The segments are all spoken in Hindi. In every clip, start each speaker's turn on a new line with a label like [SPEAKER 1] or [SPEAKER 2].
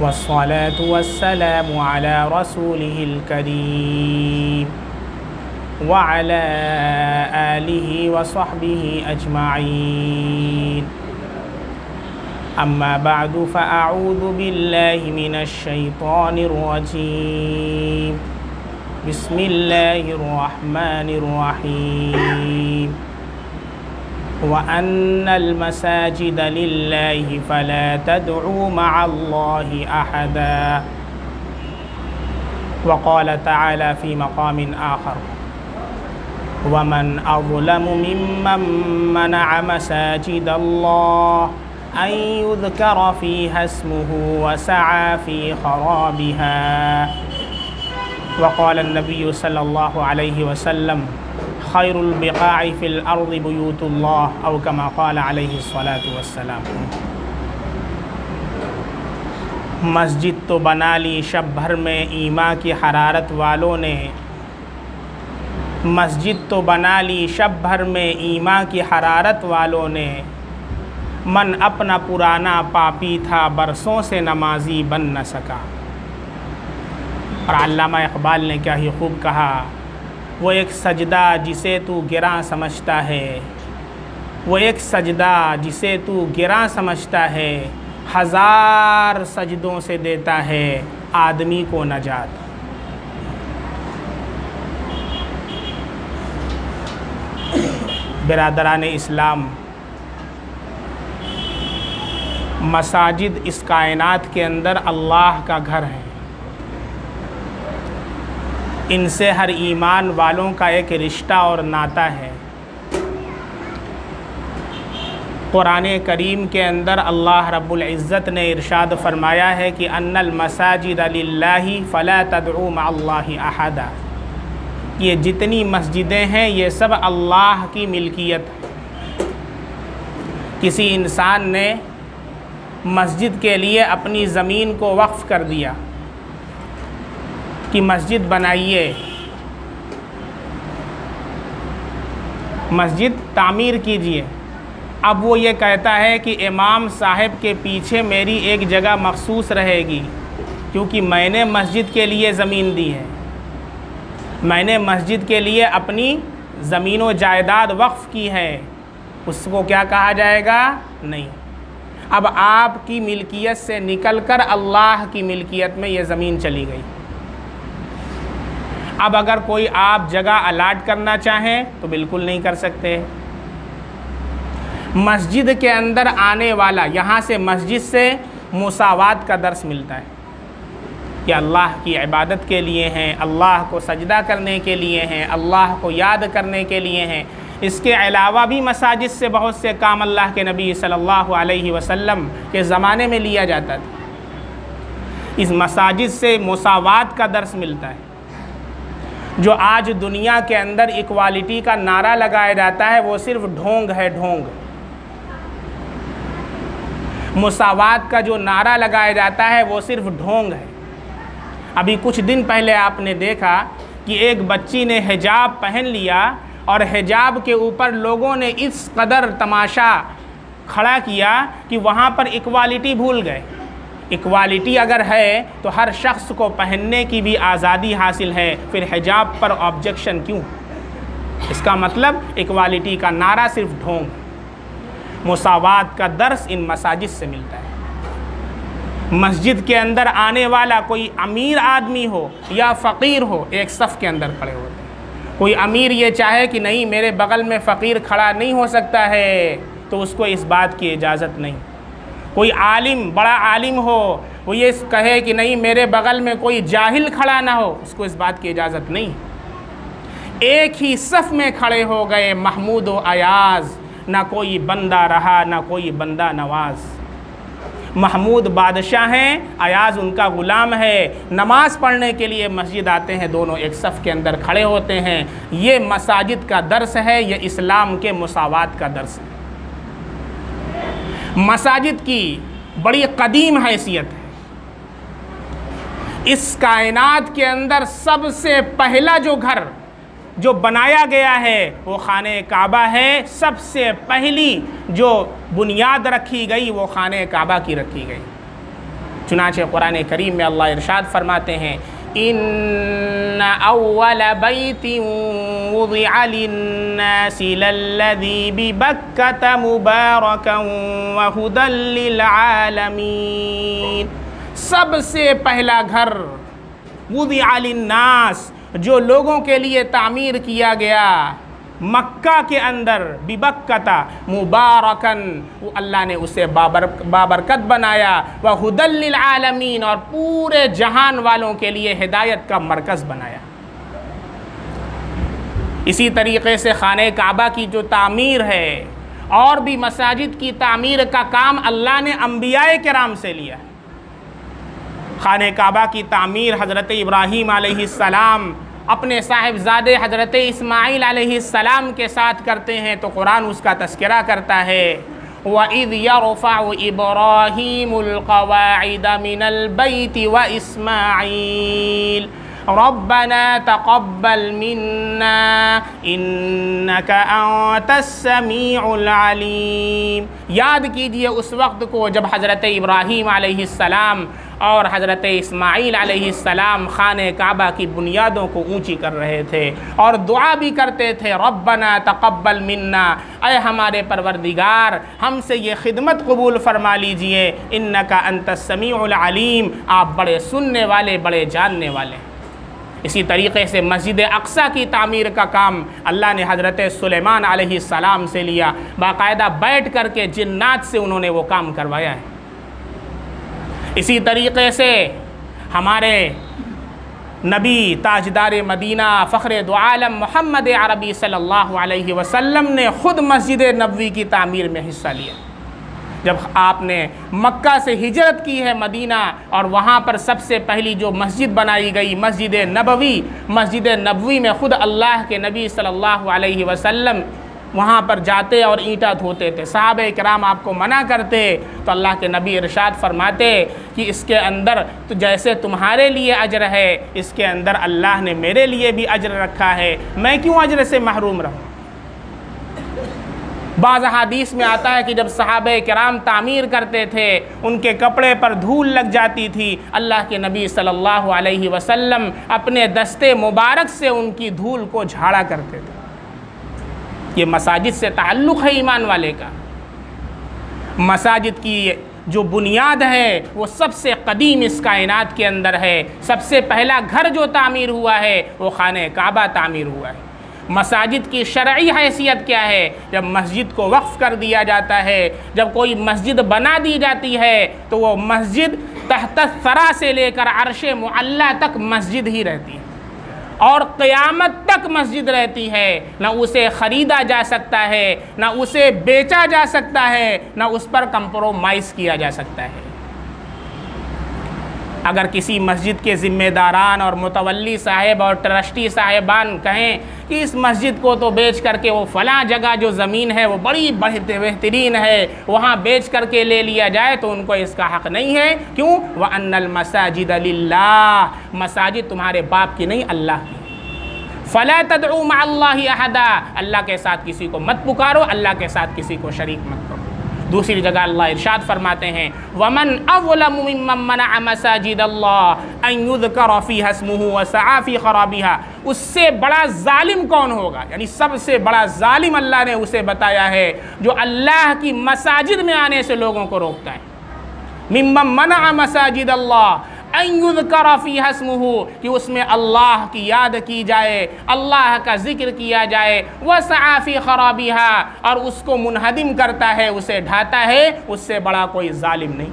[SPEAKER 1] वस्सलातु वस्सलामु अला रसूलिहिल करीम व अला आलिहि व सहबिहि अजमाईन। अम्मा बअदु फ़अऊज़ु बिल्लाहि मिनश शैतानिर रजीम। बिस्मिल्लाहिर रहमानिर रहीम। व अन्नल मसाजिद लिल्लाहि फला तदउ मअल्लाहि अहदा। व क़ाल तआला फ़ी मक़ामिन आख़र वमन अज़लमु मिम्मन मनअ मसाजिदल्लाह अन युज़करा फ़ीहा इस्मुहु व सअा फ़ी ख़राबिहा। व क़ाल अन्नबिय्यु सल्लल्लाहु अलैहि वसल्लम खैरुल बिक़ाइ फ़िल अर्ज़ि बुयूतुल्लाह औ कमा क़ाल अलैहि अस्सलातु वस्सलाम। मस्जिद तो बना ली शब भर में ईमान की हरारत वालों ने, मस्जिद तो बना ली शब भर में ईमान की हरारत वालों ने। मन अपना पुराना पापी था बरसों से नमाजी बन न सका। और अल्लामा इक़बाल ने क्या ही खूब कहा, वो एक सजदा जिसे तू गिरा समझता है, वो एक सजदा जिसे तू गिरा समझता है, हज़ार सजदों से देता है आदमी को नजात। बिरादरान इस्लाम, मसाजिद इस कायनात के अंदर अल्लाह का घर है। इनसे हर ईमान वालों का एक रिश्ता और नाता है। कुरान करीम के अंदर अल्लाह रब्बुल इज़्ज़त ने इरशाद फरमाया है कि अन्नल मसाजिद लिल्लाहि फ़ला तदउ मअल्लाहि अहदा। ये जितनी मस्जिदें हैं ये सब अल्लाह की मिल्कियत है। किसी इंसान ने मस्जिद के लिए अपनी ज़मीन को वक्फ़ कर दिया कि मस्जिद बनाइए, मस्जिद तामीर कीजिए। अब वो ये कहता है कि इमाम साहब के पीछे मेरी एक जगह मखसूस रहेगी क्योंकि मैंने मस्जिद के लिए ज़मीन दी है, मैंने मस्जिद के लिए अपनी ज़मीन व जायदाद वक्फ़ की है। उसको क्या कहा जाएगा? नहीं। अब आपकी मिल्कियत से निकलकर अल्लाह की मिल्कियत में ये ज़मीन चली गई। अब अगर कोई आप जगह अलाट करना चाहें तो बिल्कुल नहीं कर सकते। मस्जिद के अंदर आने वाला, यहाँ से मस्जिद से मुसावात का दर्स मिलता है कि अल्लाह की इबादत के लिए हैं, अल्लाह को सजदा करने के लिए हैं, अल्लाह को याद करने के लिए हैं। इसके अलावा भी मसाजिद से बहुत से काम अल्लाह के नबी सल्लल्लाहु अलैहि वसल्लम के ज़माने में लिया जाता था। इस मसाजिद से मुसावात का दर्स मिलता है। जो आज दुनिया के अंदर इक्वालिटी का नारा लगाया जाता है वो सिर्फ ढोंग है, ढोंग। मुसावात का जो नारा लगाया जाता है वो सिर्फ ढोंग है। अभी कुछ दिन पहले आपने देखा कि एक बच्ची ने हिजाब पहन लिया और हिजाब के ऊपर लोगों ने इस कदर तमाशा खड़ा किया कि वहाँ पर इक्वालिटी भूल गए। इक्वालिटी अगर है तो हर शख्स को पहनने की भी आज़ादी हासिल है, फिर हिजाब पर ऑब्जेक्शन क्यों? इसका मतलब इक्वालिटी का नारा सिर्फ ढोंग। मुसावात का दर्स इन मसाजिद से मिलता है। मस्जिद के अंदर आने वाला कोई अमीर आदमी हो या फ़कीर हो, एक सफ़ के अंदर खड़े होते हैं। कोई अमीर ये चाहे कि नहीं मेरे बग़ल में फ़कीर खड़ा नहीं हो सकता है तो उसको इस बात की इजाज़त नहीं। कोई आलिम, बड़ा आलिम हो, वो ये कहे कि नहीं मेरे बग़ल में कोई जाहिल खड़ा ना हो, उसको इस बात की इजाज़त नहीं। एक ही सफ़ में खड़े हो गए महमूद व अयाज़, ना कोई बंदा रहा ना कोई बंदा नवाज। महमूद बादशाह हैं, अयाज़ उनका ग़ुलाम है। नमाज़ पढ़ने के लिए मस्जिद आते हैं, दोनों एक सफ़ के अंदर खड़े होते हैं। ये मसाजिद का दर्स है, ये इस्लाम के मुसावात का दर्स है। मसाजिद की बड़ी कदीम हैसियत है। इस कायनात के अंदर सबसे पहला जो घर जो बनाया गया है वो खाने काबा है। सबसे पहली जो बुनियाद रखी गई वो खाने काबा की रखी गई। चुनांचे कुरान करीम में अल्लाह इरशाद फरमाते हैं, इन्ना अव्वल बैतिन वुदिअ लिन्नासि लल्लज़ी बिबक्कत मुबारकन व हुदल लिल आलमीन। सबसे पहला घर वुदिअ लिन्नास, जो लोगों के लिए तामीर किया गया मक्का के अंदर, बिबक्कता मुबारकन, वो अल्लाह ने उसे बाबरकत बनाया, व हुदल लिल आलमीन, और पूरे जहान वालों के लिए हिदायत का मरकज़ बनाया। इसी तरीक़े से खाने काबा की जो तामीर है और भी मसाजिद की तामीर का काम अल्लाह ने अंबियाए किराम से लिया। खाने काबा की तामीर हज़रत इब्राहीम अलैहिस्सलाम अपने साहिबजादे हज़रत इस्माईल अलैहिस्सलाम के साथ करते हैं, तो कुरान उसका तज़किरा करता है, वइज़ यरफ़अु इब्राहीमुल क़वाइद मिनल बैति व इस्माईल रब्बना तक़ब्बल मिन्ना इन्नका अंतस समीउल अलीम। याद कीजिए उस वक्त को जब हज़रत इब्राहीम अलैहिस्सलाम और हज़रत इस्माईल अलैहिस्सलाम खाने काबा की बुनियादों को ऊंची कर रहे थे और दुआ भी करते थे, रब्बना तक़ब्बल मिन्ना, अय हमारे परवरदिगार हमसे ये खिदमत कबूल फरमा लीजिए, इन्नका अंतस समीउल अलीम, आप बड़े सुनने वाले बड़े जानने वाले। इसी तरीक़े से मस्जिद अक़सा की तामीर का काम अल्लाह ने हज़रत सुलेमान अलैहिस्सलाम से लिया, बाकायदा बैठ कर के जिन्नात से उन्होंने वो काम करवाया है। इसी तरीक़े से हमारे नबी ताजदार मदीना फ़ख्र दो आलम मोहम्मद अरबी सल्लल्लाहु अलैहि वसल्लम ने ख़ुद मस्जिद नबवी की तामीर में हिस्सा लिया। जब आपने मक्का से हिजरत की है मदीना, और वहाँ पर सबसे पहली जो मस्जिद बनाई गई मस्जिद नबवी में ख़ुद अल्लाह के नबी सल्लल्लाहु अलैहि वसल्लम वहाँ पर जाते और ईंटा धोते थे। सहाबे किराम आपको मना करते, तो अल्लाह के नबी इरशाद फरमाते कि इसके अंदर तो जैसे तुम्हारे लिए अजर है, इसके अंदर अल्लाह ने मेरे लिए भी अजर रखा है, मैं क्यों अजर से महरूम रहूँ। बाज़ हदीस में आता है कि जब सहाबे किराम तामीर करते थे, उनके कपड़े पर धूल लग जाती थी, अल्लाह के नबी सल्लल्लाहु अलैहि वसल्लम अपने दस्ते मुबारक से उनकी धूल को झाड़ा करते थे। ये मसाजिद से ताल्लुक़ है ईमान वाले का। मसाजिद की जो बुनियाद है वो सबसे कदीम इस कायनात के अंदर है। सबसे पहला घर जो तामीर हुआ है वो खाने काबा तामीर हुआ है। मसाजिद की शरई हैसियत क्या है? जब मस्जिद को वक्फ़ कर दिया जाता है, जब कोई मस्जिद बना दी जाती है, तो वो मस्जिद तहत सरा से लेकर अर्शे मुअल्ला तक मस्जिद ही रहती है और क़यामत तक मस्जिद रहती है। ना उसे ख़रीदा जा सकता है, ना उसे बेचा जा सकता है, ना उस पर कंप्रोमाइज़ किया जा सकता है। अगर किसी मस्जिद के ज़िम्मेदारान और मुतवल्ली साहिब और ट्रस्टी साहिबान कहें कि इस मस्जिद को तो बेच करके वो फ़लाँ जगह जो ज़मीन है वो बड़ी बेहतरीन है, वहाँ बेच करके ले लिया जाए, तो उनको इसका हक़ नहीं है। क्यों? व अन्नल मसाजिद लिल्लाह, मसाजिद तुम्हारे बाप की नहीं, अल्लाह की। फ़ला तदउ मअल्लाहि अहदा, अल्लाह के साथ किसी को मत पुकारो, अल्लाह के साथ किसी को शरीक मत करो। दूसरी जगह अल्लाह इरशाद फरमाते हैं, वमन अज़लमु मिम्मन मनअ मसाजिदल्लाह अन युज़करा फ़ीहा इस्मुहु व सआ फ़ी ख़राबिहा। उससे बड़ा जालिम कौन होगा? यानी सबसे बड़ा जालिम अल्लाह ने उसे बताया है जो अल्लाह की मसाजिद में आने से लोगों को रोकता है। मिम्मन मनअ मसाजिदल्लाह अन युज़करा फ़ीहा इस्मुहु, कि उसमें अल्लाह की याद की जाए, अल्लाह का ज़िक्र किया जाए, व सआ फ़ी ख़राबिहा, और उसको मुनहदिम करता है, उसे ढाता है, उससे बड़ा कोई जालिम नहीं।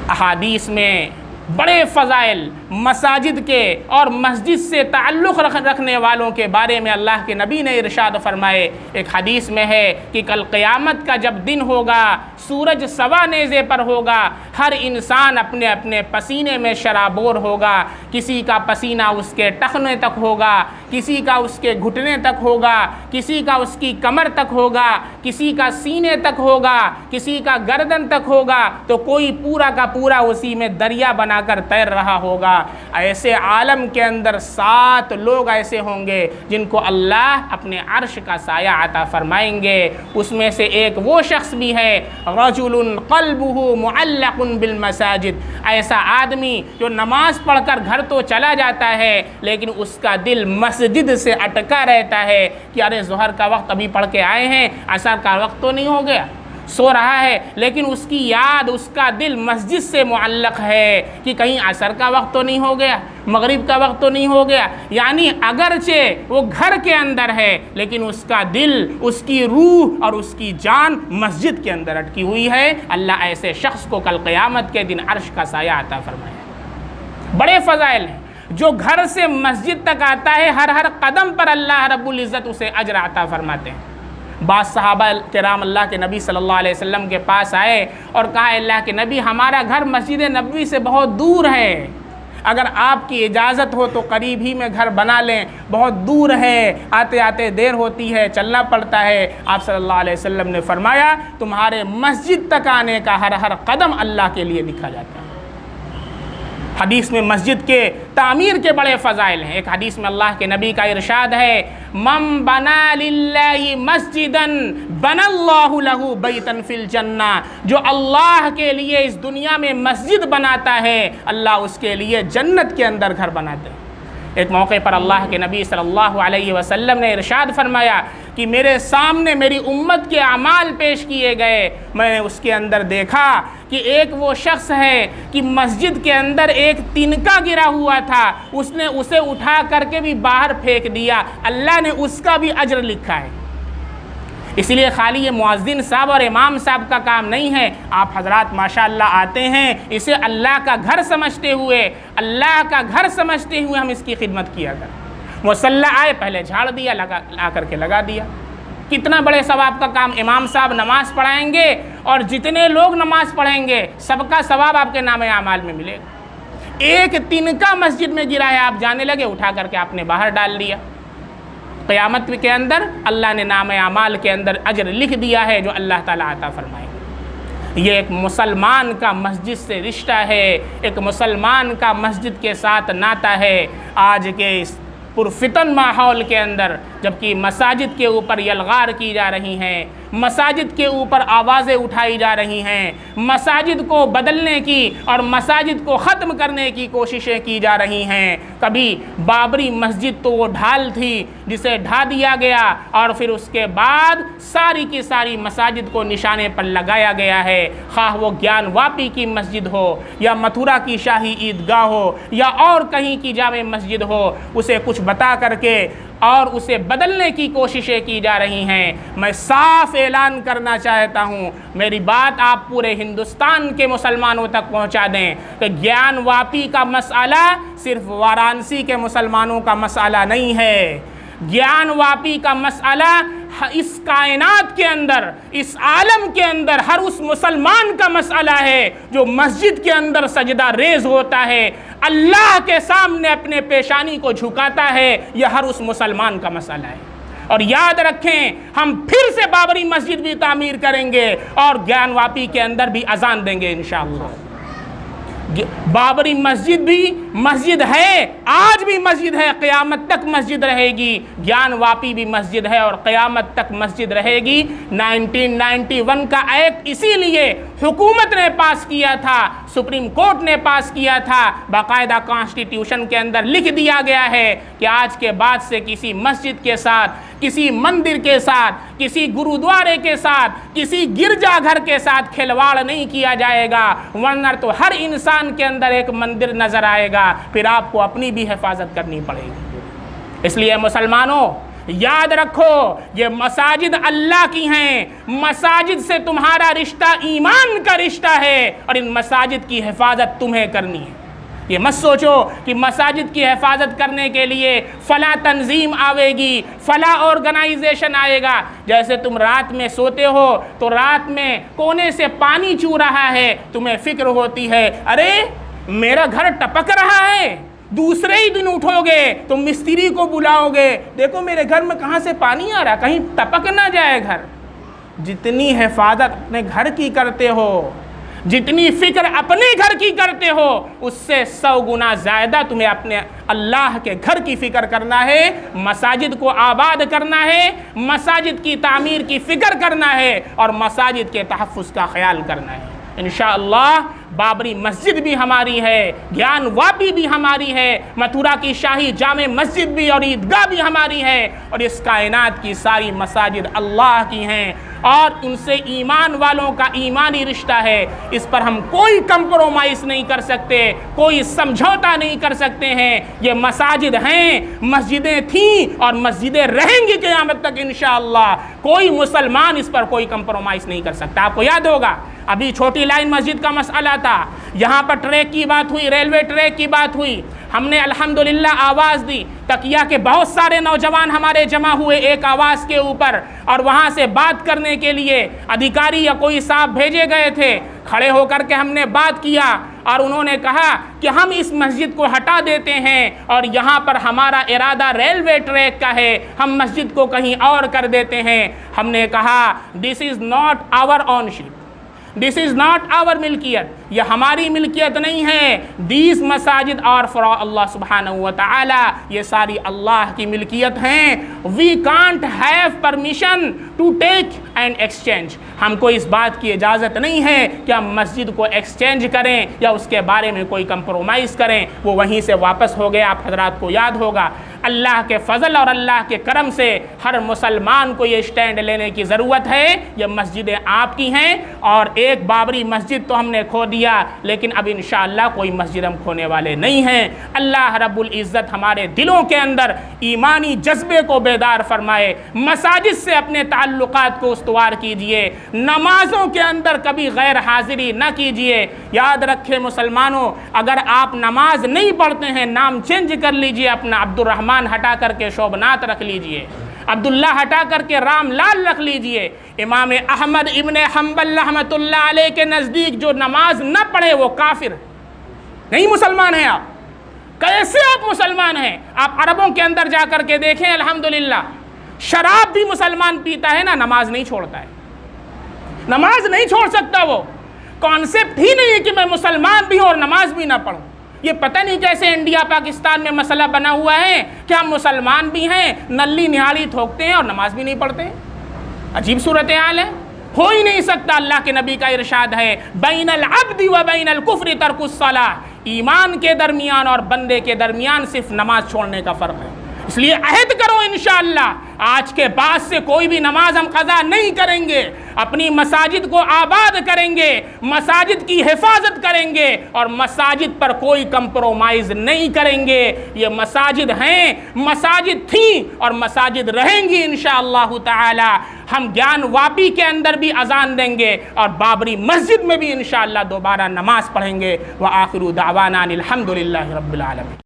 [SPEAKER 1] अहादीस में बड़े फ़ज़ाइल मसाजिद के और मस्जिद से ताल्लुक़ रखने वालों के बारे में अल्लाह के नबी ने इरशाद फरमाए। एक हदीस में है कि कल क़यामत का जब दिन होगा, सूरज सवा नेज़े पर होगा, हर इंसान अपने अपने पसीने में शराबोर होगा। किसी का पसीना उसके टखने तक होगा, किसी का उसके घुटने तक होगा, किसी का उसकी कमर तक होगा, किसी का सीने तक होगा, किसी का गर्दन तक होगा, तो कोई पूरा का पूरा उसी में दरिया बना बनाकर तैर रहा होगा। ऐसे आलम के अंदर 7 लोग ऐसे होंगे जिनको अल्लाह अपने अर्श का साया अता फरमाएंगे। उसमें से एक वो शख्स भी है रजुलुन क़ल्बुहु मुअल्लक़ुन बिल मसाजिद, ऐसा आदमी जो नमाज पढ़कर घर तो चला जाता है लेकिन उसका दिल मस्जिद से अटका रहता है कि अरे ज़ोहर का वक्त अभी पढ़ के आए हैं, असर का वक्त तो नहीं हो गया, सो रहा है, लेकिन उसकी याद, उसका दिल मस्जिद से मुअल्लक़ है कि कहीं असर का वक्त तो नहीं हो गया, मगरिब का वक्त तो नहीं हो गया। यानी अगरचे वो घर के अंदर है लेकिन उसका दिल, उसकी रूह और उसकी जान मस्जिद के अंदर अटकी हुई है। अल्लाह ऐसे शख्स को कल क़यामत के दिन अर्श का साया अता फरमाए। बड़े फ़ज़ाइल हैं। जो घर से मस्जिद तक आता है हर हर कदम पर अल्लाह रब्बुल इज़्ज़त उसे अजर अता फरमाते हैं। बाद सहाबा किराम अल्लाह के नबी सल्लल्लाहु अलैहि वसल्लम के पास आए और कहा, अल्लाह के नबी हमारा घर मस्जिद नबवी से बहुत दूर है, अगर आपकी इजाज़त हो तो करीब ही में घर बना लें, बहुत दूर है, आते आते देर होती है, चलना पड़ता है। आप सल्लल्लाहु अलैहि वसल्लम ने फरमाया तुम्हारे मस्जिद तक आने का हर हर कदम अल्लाह के लिए लिखा जाता है। हदीस में मस्जिद के तामीर के बड़े फ़ज़ाइल हैं। एक हदीस में अल्लाह के नबी का इरशाद है, मम बना लिल्लाहि मस्जिदन बनल्लाहु लहू बैतन फिल जन्ना, जो अल्लाह के लिए इस दुनिया में मस्जिद बनाता है अल्लाह उसके लिए जन्नत के अंदर घर बनाते हैं। एक मौके पर अल्लाह के नबी सल्लल्लाहु अलैहि वसल्लम ने इरशाद फरमाया कि मेरे सामने मेरी उम्मत के अमाल पेश किए गए, मैंने उसके अंदर देखा कि एक वो शख्स है कि मस्जिद के अंदर एक तिनका गिरा हुआ था, उसने उसे उठा करके भी बाहर फेंक दिया, अल्लाह ने उसका भी अजर लिखा है। इसलिए खाली ये मुअज्जिन साहब और इमाम साहब का काम नहीं है, आप हजरात माशाअल्लाह आते हैं, इसे अल्लाह का घर समझते हुए, अल्लाह का घर समझते हुए हम इसकी खिदमत किया करें। मुसल्ला आए पहले झाड़ दिया, ला करके लगा दिया, कितना बड़े सवाब का काम। इमाम साहब नमाज पढ़ाएंगे और जितने लोग नमाज पढ़ेंगे सबका सवाब आपके नामे आमाल में मिलेगा। एक तिनका मस्जिद में गिरा है, आप जाने लगे, उठा करके आपने बाहर डाल दिया, क़यामत के अंदर अल्लाह ने नाम अमाल के अंदर अजर लिख दिया है जो अल्लाह ताला अता फरमाएगा। ये एक मुसलमान का मस्जिद से रिश्ता है, एक मुसलमान का मस्जिद के साथ नाता है। आज के इस पुरफितन माहौल के अंदर जबकि मसाजिद के ऊपर यलगार की जा रही हैं, मसाजिद के ऊपर आवाज़ें उठाई जा रही हैं, मसाजिद को बदलने की और मसाजिद को ख़त्म करने की कोशिशें की जा रही हैं। कभी बाबरी मस्जिद तो वो ढाल थी जिसे ढा दिया गया और फिर उसके बाद सारी की सारी मसाजिद को निशाने पर लगाया गया है, ख़ाह वो ज्ञानवापी की मस्जिद हो या मथुरा की शाही ईदगाह हो या और कहीं की जामे मस्जिद हो, उसे कुछ बता करके और उसे बदलने की कोशिशें की जा रही हैं। मैं साफ ऐलान करना चाहता हूँ, मेरी बात आप पूरे हिंदुस्तान के मुसलमानों तक पहुँचा दें कि ज्ञानवापी का मसला सिर्फ वाराणसी के मुसलमानों का मसला नहीं है, ज्ञानवापी का मसला इस कायनात के अंदर, इस आलम के अंदर हर उस मुसलमान का मसला है जो मस्जिद के अंदर सजदा रेज होता है, अल्लाह के सामने अपने पेशानी को झुकाता है, यह हर उस मुसलमान का मसला है। और याद रखें, हम फिर से बाबरी मस्जिद भी तामीर करेंगे और ज्ञानवापी के अंदर भी अजान देंगे इंशाअल्लाह। बाबरी मस्जिद भी मस्जिद है, आज भी मस्जिद है, क़यामत तक मस्जिद रहेगी। ज्ञानवापी भी मस्जिद है और क़यामत तक मस्जिद रहेगी। 1991 का एक्ट इसीलिए हुकूमत ने पास किया था, सुप्रीम कोर्ट ने पास किया था, बाकायदा कॉन्स्टिट्यूशन के अंदर लिख दिया गया है कि आज के बाद से किसी मस्जिद के साथ, किसी मंदिर के साथ, किसी गुरुद्वारे के साथ, किसी गिरजाघर के साथ खिलवाड़ नहीं किया जाएगा, वरना तो हर इंसान के अंदर एक मंदिर नजर आएगा, फिर आपको अपनी भी हिफाजत करनी पड़ेगी। इसलिए मुसलमानों याद रखो, ये मसाजिद अल्लाह की हैं, मसाजिद से तुम्हारा रिश्ता ईमान का रिश्ता है और इन मसाजिद की हिफाजत तुम्हें करनी है। ये मत सोचो कि मसाजिद की हिफाजत करने के लिए फ़ला तंजीम आवेगी, फ़ला ऑर्गेनाइजेशन आएगा। जैसे तुम रात में सोते हो तो रात में कोने से पानी चू रहा है, तुम्हें फ़िक्र होती है, अरे मेरा घर टपक रहा है, दूसरे ही दिन उठोगे तो मिस्त्री को बुलाओगे, देखो मेरे घर में कहाँ से पानी आ रहा, कहीं टपक ना जाए घर। जितनी हिफाजत अपने घर की करते हो, जितनी फिक्र अपने घर की करते हो उससे 100 गुना ज़्यादा तुम्हें अपने अल्लाह के घर की फ़िक्र करना है, मसाजिद को आबाद करना है, मसाजिद की तामीर की फ़िक्र करना है और मसाजिद के तहफ़्फ़ुज़ का ख्याल करना है। इंशाअल्लाह बाबरी मस्जिद भी हमारी है, ज्ञान वापी भी हमारी है, मथुरा की शाही जामे मस्जिद भी और ईदगाह भी हमारी है और इस कायनात की सारी मसाजिद अल्लाह की हैं और उनसे ईमान वालों का ईमानी रिश्ता है। इस पर हम कोई कंप्रोमाइज़ नहीं कर सकते, कोई समझौता नहीं कर सकते हैं। ये मसाजिद हैं, मस्जिदें थीं और मस्जिदें रहेंगी क़यामत तक इंशाअल्लाह। कोई मुसलमान इस पर कोई कंप्रोमाइज़ नहीं कर सकता। आपको याद होगा अभी छोटी लाइन मस्जिद का मसला था, यहाँ पर ट्रैक की बात हुई, रेलवे ट्रैक की बात हुई, हमने अल्हम्दुलिल्लाह आवाज़ दी, तकिया के बहुत सारे नौजवान हमारे जमा हुए एक आवाज़ के ऊपर और वहाँ से बात करने के लिए अधिकारी या कोई साहब भेजे गए थे। खड़े होकर के हमने बात किया और उन्होंने कहा कि हम इस मस्जिद को हटा देते हैं और यहाँ पर हमारा इरादा रेलवे ट्रैक का है, हम मस्जिद को कहीं और कर देते हैं। हमने कहा this is not our ownership, this is not our मिल्कियत, यह हमारी मिल्कियत नहीं है। दीज मसाजिद और फॉर अल्लाह सुब्हानहू व तआला, ये सारी अल्लाह की मिल्कियत हैं। We can't have permission to take and exchange, हमको इस बात की इजाज़त नहीं है कि हम मस्जिद को एक्सचेंज करें या उसके बारे में कोई कंप्रोमाइज़ करें। वो वहीं से वापस हो गए। आप हजरात को याद होगा अल्लाह के फ़ज़ल और अल्लाह के करम से हर मुसलमान को ये स्टैंड लेने की ज़रूरत है। ये मस्जिदें आपकी हैं और एक बाबरी मस्जिद तो हमने खो दिया, लेकिन अब इंशाअल्लाह कोई मस्जिद हम खोने वाले नहीं हैं। अल्लाह रब्बुल इज़्ज़त हमारे दिलों के अंदर ईमानी जज्बे को बेदार फरमाए। मसाजिद से अपने ताल्लुकात को उस्तवार कीजिए, नमाज़ों के अंदर कभी गैर हाज़िरी न कीजिए। याद रखें मुसलमानों, अगर आप नमाज नहीं पढ़ते हैं नाम चेंज कर लीजिए, अपना अब्दुर्रहमान हटा करके शोभनाथ रख लीजिए, अब्दुल्ला हटा करके रामलाल रख लीजिए। इमाम अहमद इब्ने हम्बल रहमतुल्लाह अलैह के नज़दीक जो नमाज न पढ़े वो काफिर नहीं, मुसलमान हैं आप। कैसे आप मुसलमान हैं? आप अरबों के अंदर जा कर के देखें, अल्हम्दुलिल्लाह शराब भी मुसलमान पीता है ना, नमाज नहीं छोड़ता है, नमाज नहीं छोड़ सकता। वो कॉन्सेप्ट ही नहीं है कि मैं मुसलमान भी हूँ और नमाज भी ना पढ़ूँ। ये पता नहीं कैसे इंडिया पाकिस्तान में मसला बना हुआ है कि हम मुसलमान भी हैं, नल्ली निहाली ठोकते हैं और नमाज भी नहीं पढ़ते हैं। अजीब सूरत हाल है, हो ही नहीं सकता। अल्लाह के नबी का इरशाद है बैनल अब्दी व बैनल कुफ्रि तर्कुस सलाह, ईमान के दरमियान और बंदे के दरमियान सिर्फ नमाज छोड़ने का फ़र्क है। इसलिए अहद करो इंशाअल्लाह आज के बाद से कोई भी नमाज हम क़ज़ा नहीं करेंगे, अपनी मसाजिद को आबाद करेंगे, मसाजिद की हिफाजत करेंगे और मसाजिद पर कोई कंप्रोमाइज़ नहीं करेंगे। ये मसाजिद हैं, मसाजिद थी और मसाजिद रहेंगी इंशाअल्लाह ताला। हम ज्ञान वापी के अंदर भी अजान देंगे और बाबरी मस्जिद में भी इंशाअल्लाह दोबारा नमाज पढ़ेंगे। व आखिरु दावाना अनिल हम्दुलिल्लाहि रब्बिल आलमीन।